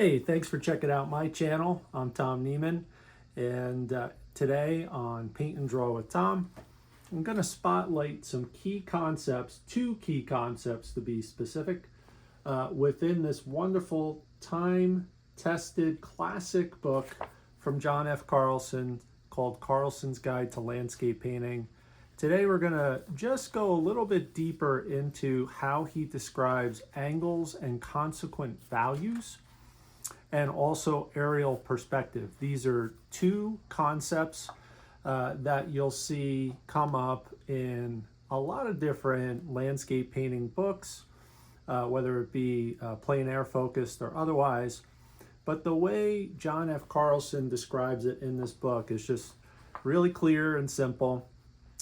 Hey, thanks for checking out my channel. I'm Tom Neiman, and today on Paint and Draw with Tom, I'm going to spotlight some key concepts, two key concepts to be specific, within this wonderful time-tested classic book from John F. Carlson called Carlson's Guide to Landscape Painting. Today we're going to just go a little bit deeper into how he describes angles and consequent values, and also aerial perspective. These are two concepts that you'll see come up in a lot of different landscape painting books, whether it be plein air focused or otherwise. But the way John F. Carlson describes it in this book is just really clear and simple.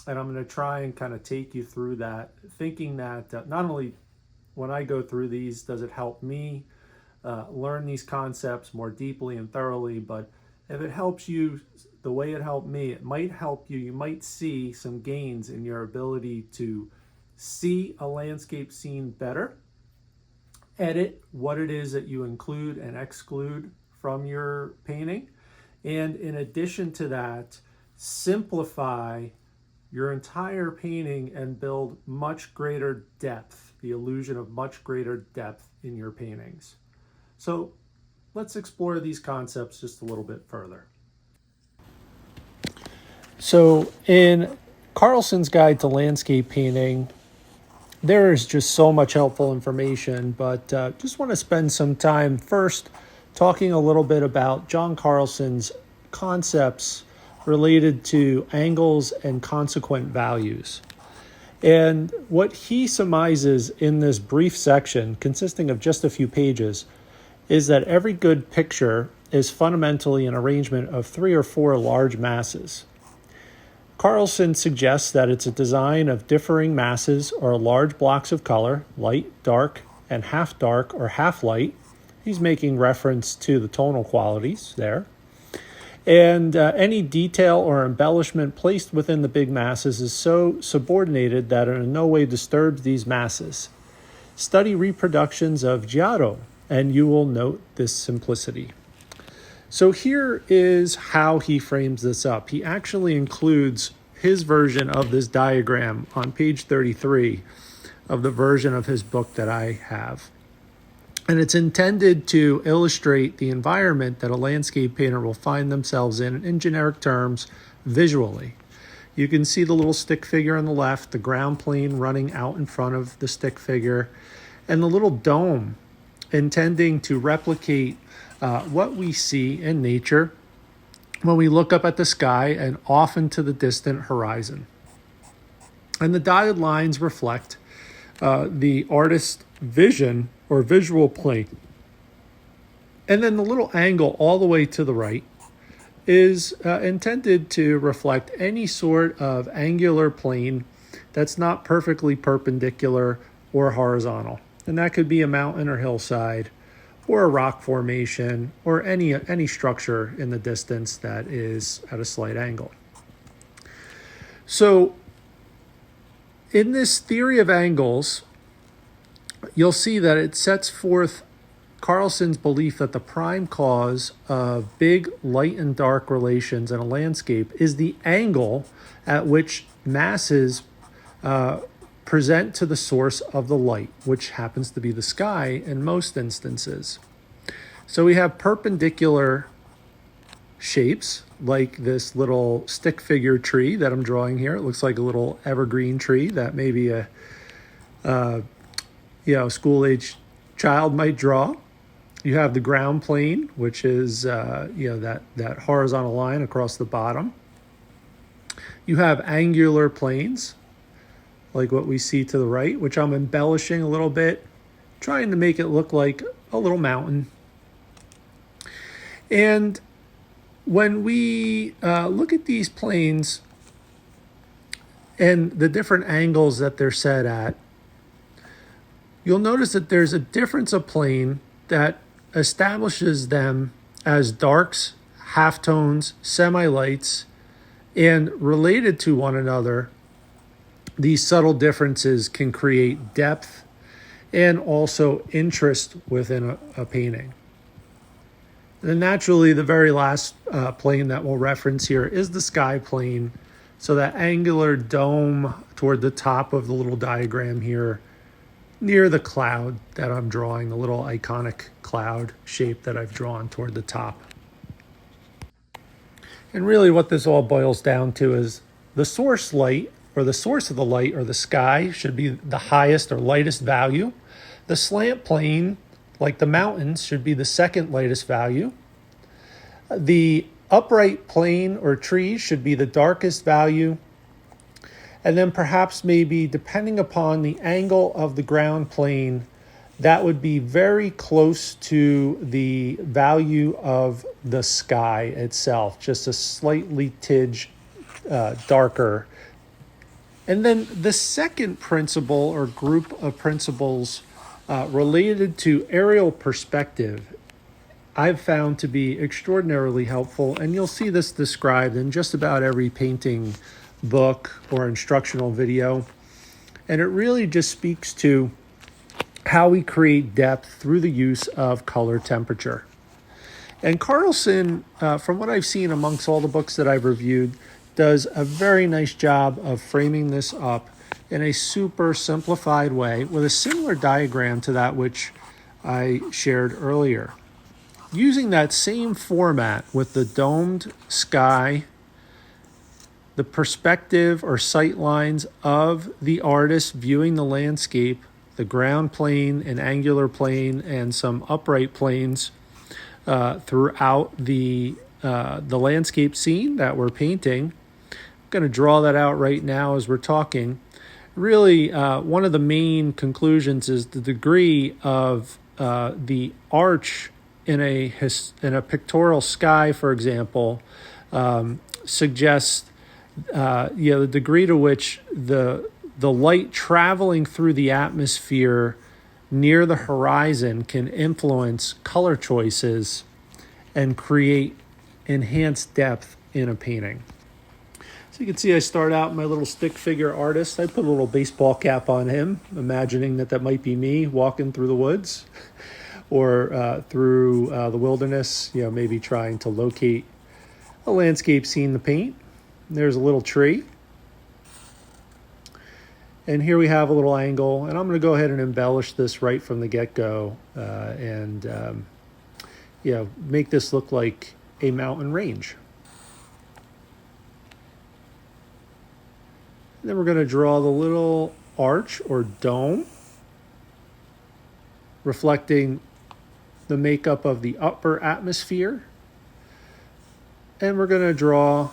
And I'm going to try and kind of take you through that, thinking that not only when I go through these does it help me learn these concepts more deeply and thoroughly, but if it helps you the way it helped me, it might help you. You might see some gains in your ability to see a landscape scene better, edit what it is that you include and exclude from your painting, and in addition to that, simplify your entire painting and build much greater depth, the illusion of much greater depth in your paintings. So let's explore these concepts just a little bit further. So in Carlson's Guide to Landscape Painting, there is just so much helpful information, but just want to spend some time first talking a little bit about John Carlson's concepts related to angles and consequent values. And what he surmises in this brief section, consisting of just a few pages, is that every good picture is fundamentally an arrangement of 3 or 4 large masses. Carlson suggests that it's a design of differing masses or large blocks of color, light, dark, and half dark or half light. He's making reference to the tonal qualities there. And any detail or embellishment placed within the big masses is so subordinated that it in no way disturbs these masses. Study reproductions of Giotto, and you will note this simplicity. So here is how he frames this up. He actually includes his version of this diagram on page 33 of the version of his book that I have. And it's intended to illustrate the environment that a landscape painter will find themselves in generic terms, visually. You can see the little stick figure on the left, the ground plane running out in front of the stick figure, and the little dome intending to replicate what we see in nature when we look up at the sky and off into the distant horizon. And the dotted lines reflect the artist's vision or visual plane. And then the little angle all the way to the right is intended to reflect any sort of angular plane that's not perfectly perpendicular or horizontal. And that could be a mountain or hillside or a rock formation or any structure in the distance that is at a slight angle. So in this theory of angles, you'll see that it sets forth Carlson's belief that the prime cause of big light and dark relations in a landscape is the angle at which masses present to the source of the light, which happens to be the sky in most instances. So we have perpendicular shapes, like this little stick figure tree that I'm drawing here. It looks like a little evergreen tree that maybe a school-age child might draw. You have the ground plane, which is that horizontal line across the bottom. You have angular planes, like what we see to the right, which I'm embellishing a little bit, trying to make it look like a little mountain. And when we look at these planes and the different angles that they're set at, you'll notice that there's a difference of plane that establishes them as darks, halftones, semi-lights, and related to one another. These subtle differences can create depth and also interest within a painting. And then naturally, the very last plane that we'll reference here is the sky plane. So that angular dome toward the top of the little diagram here, near the cloud that I'm drawing, the little iconic cloud shape that I've drawn toward the top. And really what this all boils down to is the source light, or the source of the light, or the sky, should be the highest or lightest value. The slant plane, like the mountains, should be the second lightest value. The upright plane or trees should be the darkest value. And then perhaps maybe, depending upon the angle of the ground plane, that would be very close to the value of the sky itself, just a slightly darker. And then the second principle or group of principles related to aerial perspective, I've found to be extraordinarily helpful. And you'll see this described in just about every painting book or instructional video. And it really just speaks to how we create depth through the use of color temperature. And Carlson, from what I've seen amongst all the books that I've reviewed, does a very nice job of framing this up in a super simplified way with a similar diagram to that which I shared earlier. Using that same format with the domed sky, the perspective or sight lines of the artist viewing the landscape, the ground plane, an angular plane, and some upright planes throughout the landscape scene that we're painting. I'm going to draw that out right now as we're talking. Really, one of the main conclusions is the degree of the arch in a pictorial sky, for example, suggests the degree to which the light traveling through the atmosphere near the horizon can influence color choices and create enhanced depth in a painting. So you can see I start out my little stick figure artist. I put a little baseball cap on him, imagining that might be me walking through the woods or through the wilderness, maybe trying to locate a landscape scene to paint. There's a little tree. And here we have a little angle, and I'm going to go ahead and embellish this right from the get-go and make this look like a mountain range. And then we're going to draw the little arch or dome, reflecting the makeup of the upper atmosphere. And we're going to draw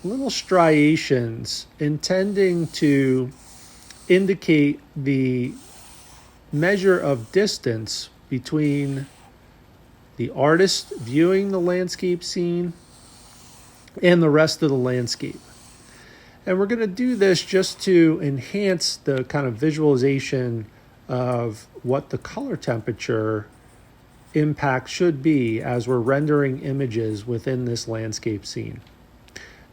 little striations intending to indicate the measure of distance between the artist viewing the landscape scene and the rest of the landscape. And we're going to do this just to enhance the kind of visualization of what the color temperature impact should be as we're rendering images within this landscape scene.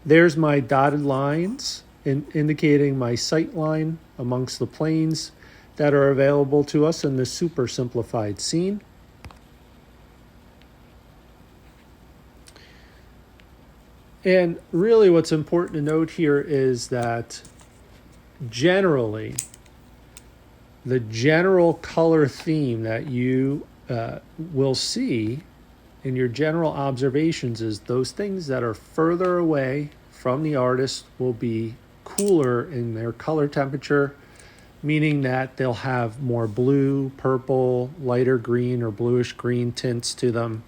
There's my dotted lines indicating my sight line amongst the planes that are available to us in this super simplified scene. And really what's important to note here is that generally, the general color theme that you will see in your general observations is those things that are further away from the artist will be cooler in their color temperature, meaning that they'll have more blue, purple, lighter green, or bluish green tints to them.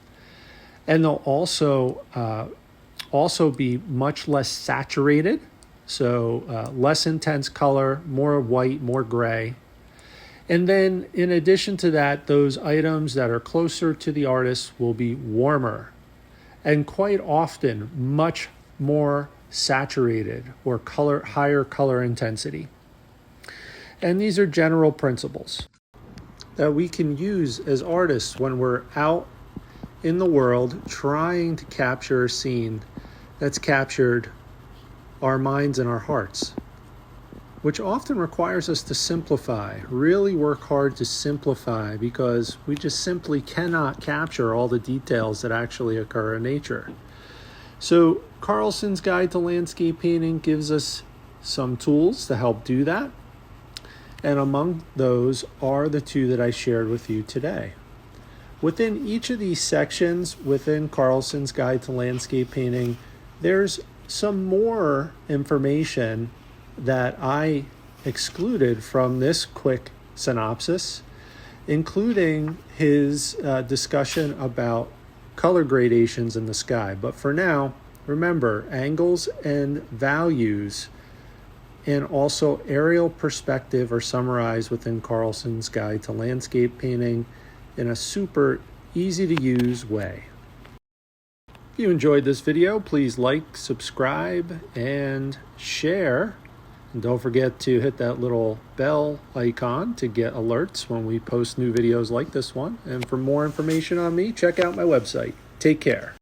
And they'll also be much less saturated, so less intense color, more white, more gray. And then in addition to that, those items that are closer to the artist will be warmer and quite often much more saturated or higher color intensity. And these are general principles that we can use as artists when we're out in the world trying to capture a scene that's captured our minds and our hearts. which often requires us to simplify, really work hard to simplify, because we just simply cannot capture all the details that actually occur in nature. So Carlson's Guide to Landscape Painting gives us some tools to help do that. And among those are the two that I shared with you today. Within each of these sections within Carlson's Guide to Landscape Painting, there's some more information that I excluded from this quick synopsis, including his discussion about color gradations in the sky. But for now, remember, angles and values and also aerial perspective are summarized within Carlson's Guide to Landscape Painting in a super easy to use way. If you enjoyed this video, please like, subscribe, and share. And don't forget to hit that little bell icon to get alerts when we post new videos like this one. And for more information on me, check out my website. Take care.